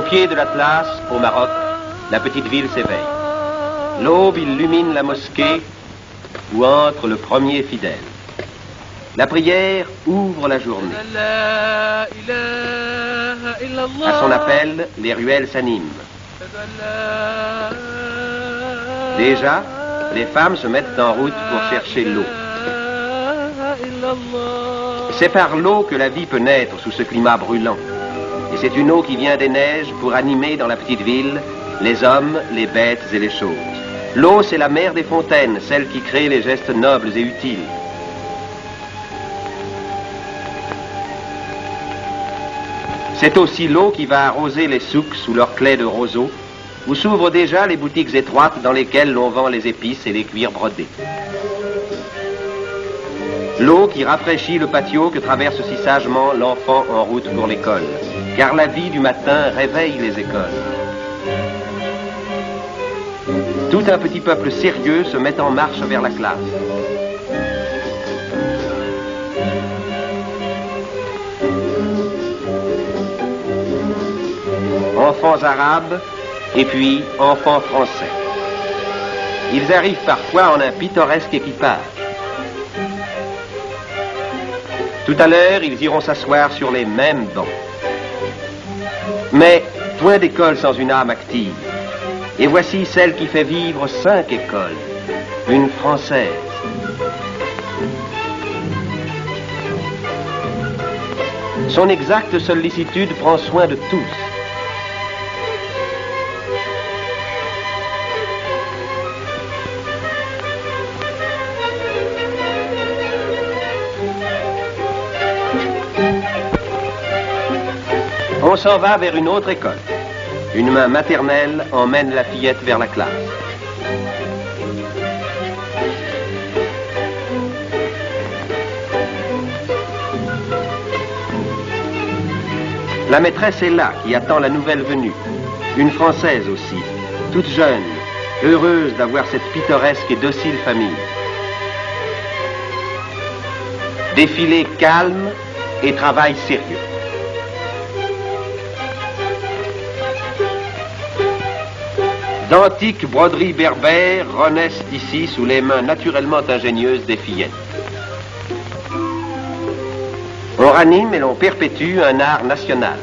pied de l'Atlas, au Maroc, la petite ville s'éveille. L'aube illumine la mosquée où entre le premier fidèle. La prière ouvre la journée. À son appel, les ruelles s'animent. Déjà, les femmes se mettent en route pour chercher l'eau. C'est par l'eau que la vie peut naître sous ce climat brûlant. Et c'est une eau qui vient des neiges pour animer dans la petite ville les hommes, les bêtes et les choses. L'eau, c'est la mère des fontaines, celle qui crée les gestes nobles et utiles. C'est aussi l'eau qui va arroser les souks sous leurs claies de roseaux, où s'ouvrent déjà les boutiques étroites dans lesquelles l'on vend les épices et les cuirs brodés. L'eau qui rafraîchit le patio que traverse si sagement l'enfant en route pour l'école, car la vie du matin réveille les écoles. Tout un petit peuple sérieux se met en marche vers la classe. Enfants arabes et puis enfants français. Ils arrivent parfois en un pittoresque équipage. Tout à l'heure, ils iront s'asseoir sur les mêmes bancs. Mais point d'école sans une âme active. Et voici celle qui fait vivre 5 écoles, une française. Son exacte sollicitude prend soin de tous. On s'en va vers une autre école. Une main maternelle emmène la fillette vers la classe. La maîtresse est là, qui attend la nouvelle venue. Une Française aussi, toute jeune, heureuse d'avoir cette pittoresque et docile famille. Défilé calme et travail sérieux. D'antiques broderies berbères renaissent ici sous les mains naturellement ingénieuses des fillettes. On ranime et l'on perpétue un art national.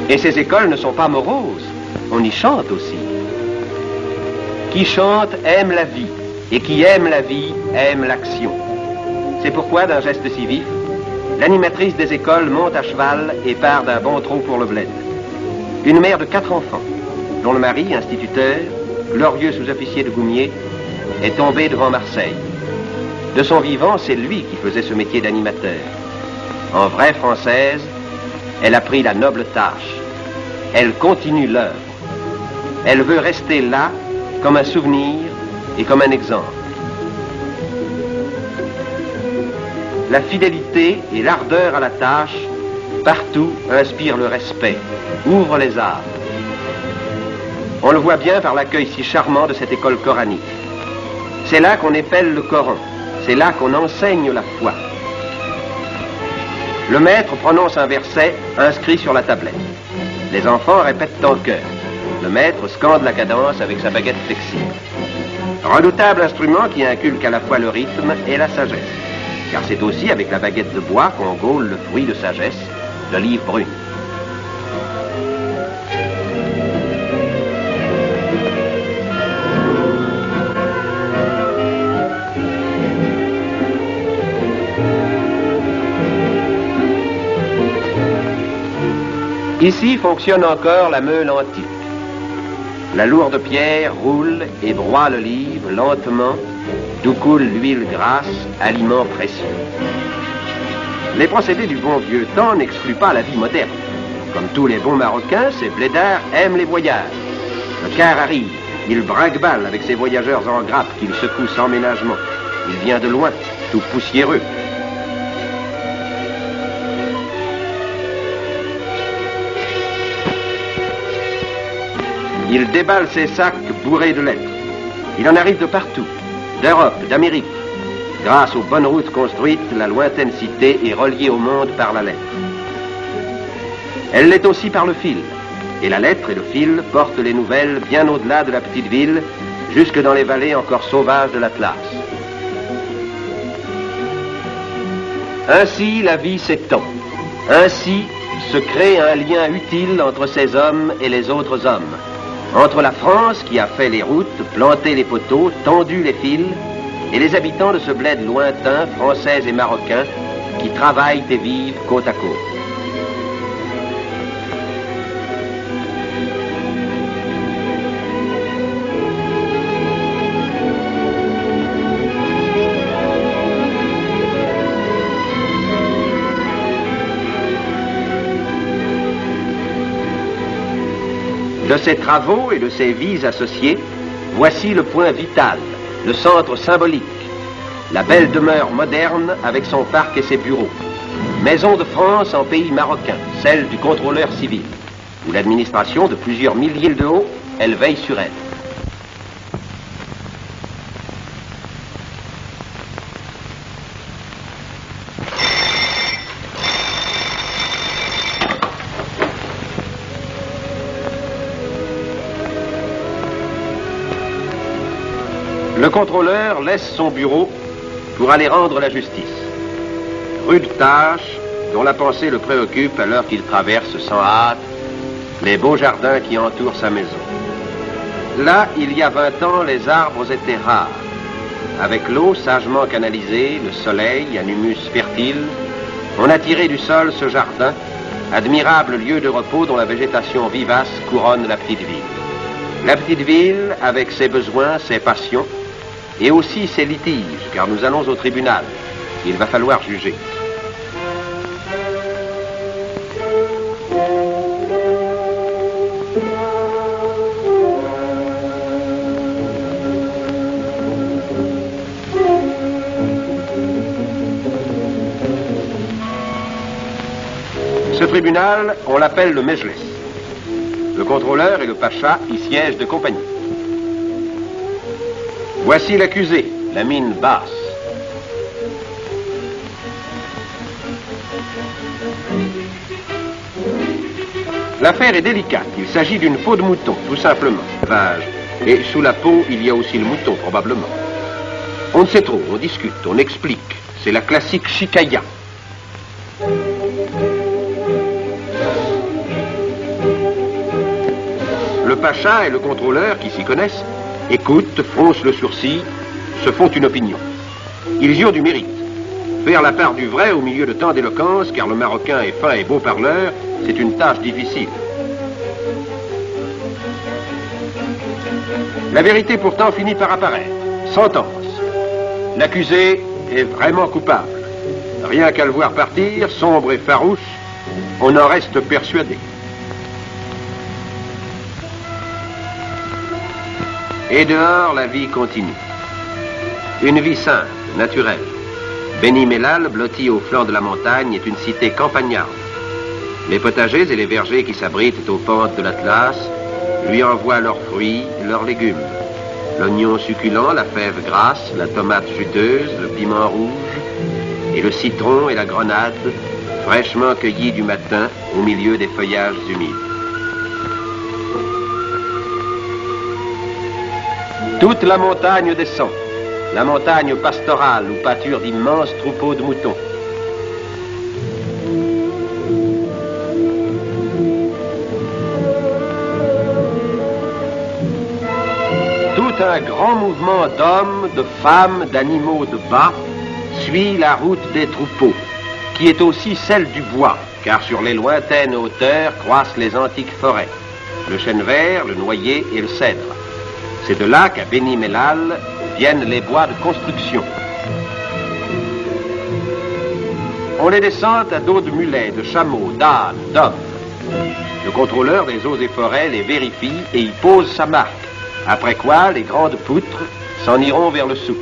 Et ces écoles ne sont pas moroses, on y chante aussi. Qui chante aime la vie, et qui aime la vie aime l'action. C'est pourquoi, d'un geste si vif, l'animatrice des écoles monte à cheval et part d'un bon trot pour le bled. Une mère de 4 enfants, dont le mari, instituteur, glorieux sous-officier de Goumier, est tombé devant Marseille. De son vivant, c'est lui qui faisait ce métier d'animateur. En vraie Française, elle a pris la noble tâche. Elle continue l'œuvre. Elle veut rester là comme un souvenir et comme un exemple. La fidélité et l'ardeur à la tâche, partout, inspirent le respect, ouvrent les âmes. On le voit bien par l'accueil si charmant de cette école coranique. C'est là qu'on épelle le Coran, c'est là qu'on enseigne la foi. Le maître prononce un verset inscrit sur la tablette. Les enfants répètent en chœur. Le maître scande la cadence avec sa baguette flexible. Redoutable instrument qui inculque à la fois le rythme et la sagesse. Car c'est aussi avec la baguette de bois qu'on gaule le fruit de sagesse, l'olive brune. Ici fonctionne encore la meule antique. La lourde pierre roule et broie l'olive lentement, d'où coule l'huile grasse, aliment précieux. Les procédés du bon vieux temps n'excluent pas la vie moderne. Comme tous les bons Marocains, ces blédards aiment les voyages. Le car arrive, il brinque-balle avec ses voyageurs en grappe qu'il secoue sans ménagement. Il vient de loin, tout poussiéreux. Il déballe ses sacs bourrés de lettres. Il en arrive de partout, d'Europe, d'Amérique. Grâce aux bonnes routes construites, la lointaine cité est reliée au monde par la lettre. Elle l'est aussi par le fil. Et la lettre et le fil portent les nouvelles bien au-delà de la petite ville, jusque dans les vallées encore sauvages de l'Atlas. Ainsi, la vie s'étend. Ainsi se crée un lien utile entre ces hommes et les autres hommes. Entre la France qui a fait les routes, planté les poteaux, tendu les fils, et les habitants de ce bled lointain, français et marocains, qui travaillent et vivent côte à côte. De ces travaux et de ces vies associées, voici le point vital, le centre symbolique, la belle demeure moderne avec son parc et ses bureaux. Maison de France en pays marocain, celle du contrôleur civil, où l'administration de plusieurs milliers de haut, elle veille sur elle. Le contrôleur laisse son bureau pour aller rendre la justice. Rude tâche dont la pensée le préoccupe alors qu'il traverse sans hâte les beaux jardins qui entourent sa maison. Là, il y a 20 ans, les arbres étaient rares. Avec l'eau sagement canalisée, le soleil, un humus fertile, on a tiré du sol ce jardin, admirable lieu de repos dont la végétation vivace couronne la petite ville. La petite ville, avec ses besoins, ses passions, et aussi ses litiges, car nous allons au tribunal. Il va falloir juger. Ce tribunal, on l'appelle le Mejlis. Le contrôleur et le pacha y siègent de compagnie. Voici l'accusé, la mine basse. L'affaire est délicate. Il s'agit d'une peau de mouton, tout simplement. Et sous la peau, il y a aussi le mouton, probablement. On ne sait trop, on discute, on explique. C'est la classique chicaya. Le pacha et le contrôleur, qui s'y connaissent, écoutent, froncent le sourcil, se font une opinion. Ils y ont du mérite. Faire la part du vrai au milieu de tant d'éloquence, car le Marocain est fin et beau parleur, c'est une tâche difficile. La vérité pourtant finit par apparaître. Sentence. L'accusé est vraiment coupable. Rien qu'à le voir partir, sombre et farouche, on en reste persuadé. Et dehors, la vie continue. Une vie simple, naturelle. Beni Mellal, blotti au flanc de la montagne, est une cité campagnarde. Les potagers et les vergers qui s'abritent aux pentes de l'Atlas lui envoient leurs fruits, leurs légumes. L'oignon succulent, la fève grasse, la tomate juteuse, le piment rouge, et le citron et la grenade, fraîchement cueillis du matin au milieu des feuillages humides. Toute la montagne descend, la montagne pastorale où pâturent d'immenses troupeaux de moutons. Tout un grand mouvement d'hommes, de femmes, d'animaux de bas suit la route des troupeaux, qui est aussi celle du bois, car sur les lointaines hauteurs croissent les antiques forêts, le chêne vert, le noyer et le cèdre. C'est de là qu'à Beni Mellal viennent les bois de construction. On les descend à dos de mulets, de chameaux, d'ânes, d'hommes. Le contrôleur des eaux et forêts les vérifie et y pose sa marque, après quoi les grandes poutres s'en iront vers le souk.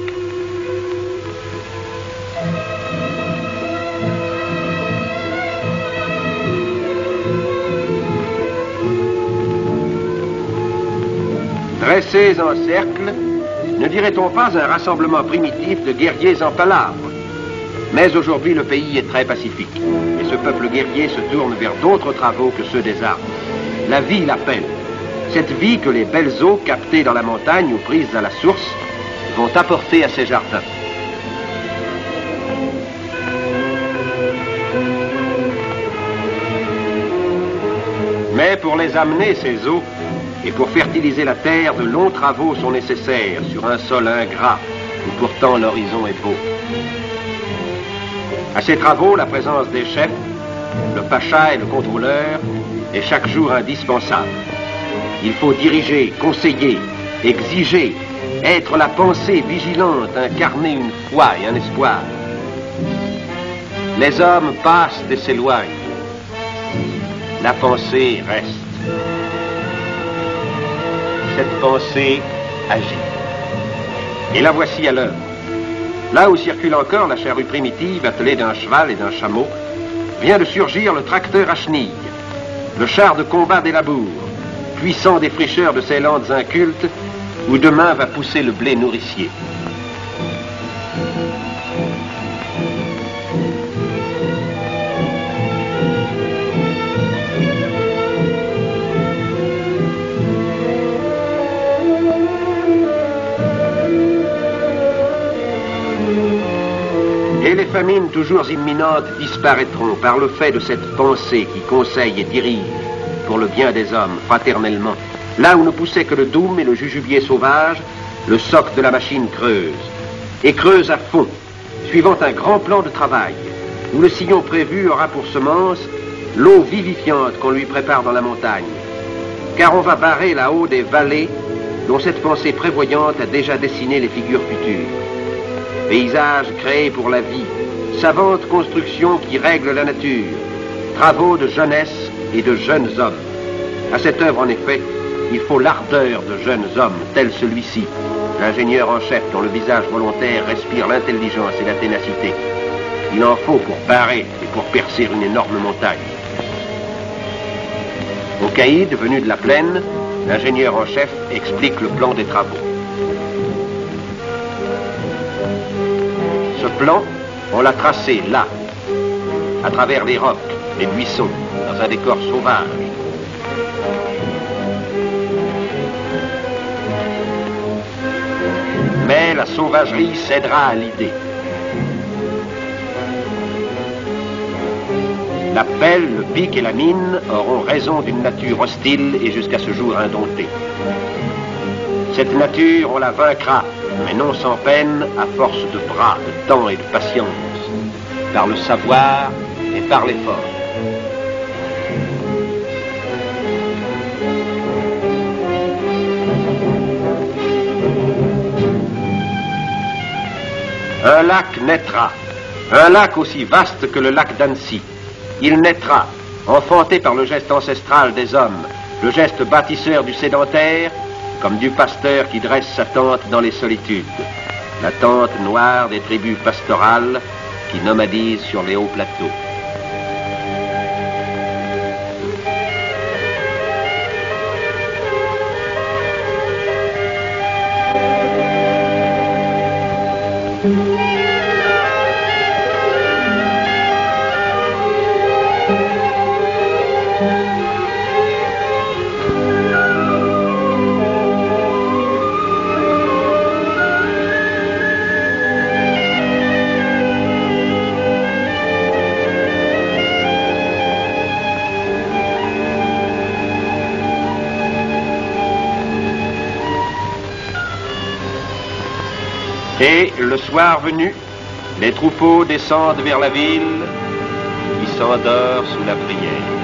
Dressés en cercle, ne dirait-on pas un rassemblement primitif de guerriers en palabres? Mais aujourd'hui, le pays est très pacifique, et ce peuple guerrier se tourne vers d'autres travaux que ceux des armes. La vie l'appelle. Cette vie que les belles eaux captées dans la montagne ou prises à la source vont apporter à ces jardins. Mais pour les amener, ces eaux, et pour fertiliser la terre, de longs travaux sont nécessaires sur un sol ingrat où pourtant l'horizon est beau. À ces travaux, la présence des chefs, le pacha et le contrôleur, est chaque jour indispensable. Il faut diriger, conseiller, exiger, être la pensée vigilante, incarner une foi et un espoir. Les hommes passent et s'éloignent. La pensée reste. Cette pensée agit. Et la voici à l'heure. Là où circule encore la charrue primitive attelée d'un cheval et d'un chameau, vient de surgir le tracteur à chenilles, le char de combat des labours, puissant défricheur de ces landes incultes où demain va pousser le blé nourricier. Et les famines toujours imminentes disparaîtront par le fait de cette pensée qui conseille et dirige pour le bien des hommes, fraternellement. Là où ne poussait que le doum et le jujubier sauvage, le soc de la machine creuse. Et creuse à fond, suivant un grand plan de travail, où le sillon prévu aura pour semence l'eau vivifiante qu'on lui prépare dans la montagne. Car on va barrer là-haut des vallées dont cette pensée prévoyante a déjà dessiné les figures futures. Paysages créés pour la vie, savantes constructions qui règlent la nature, travaux de jeunesse et de jeunes hommes. À cette œuvre, en effet, il faut l'ardeur de jeunes hommes, tel celui-ci, l'ingénieur en chef dont le visage volontaire respire l'intelligence et la ténacité. Il en faut pour barrer et pour percer une énorme montagne. Au caïd, venu de la plaine, l'ingénieur en chef explique le plan des travaux. Ce plan, on l'a tracé là, à travers les rocs, les buissons, dans un décor sauvage. Mais la sauvagerie cédera à l'idée. La pelle, le pic et la mine auront raison d'une nature hostile et jusqu'à ce jour indomptée. Cette nature, on la vaincra, mais non sans peine, à force de bras, de temps et de patience, par le savoir et par l'effort. Un lac naîtra, un lac aussi vaste que le lac d'Annecy. Il naîtra, enfanté par le geste ancestral des hommes, le geste bâtisseur du sédentaire, comme du pasteur qui dresse sa tente dans les solitudes, la tente noire des tribus pastorales qui nomadisent sur les hauts plateaux. Et le soir venu, les troupeaux descendent vers la ville qui s'endort sous la prière.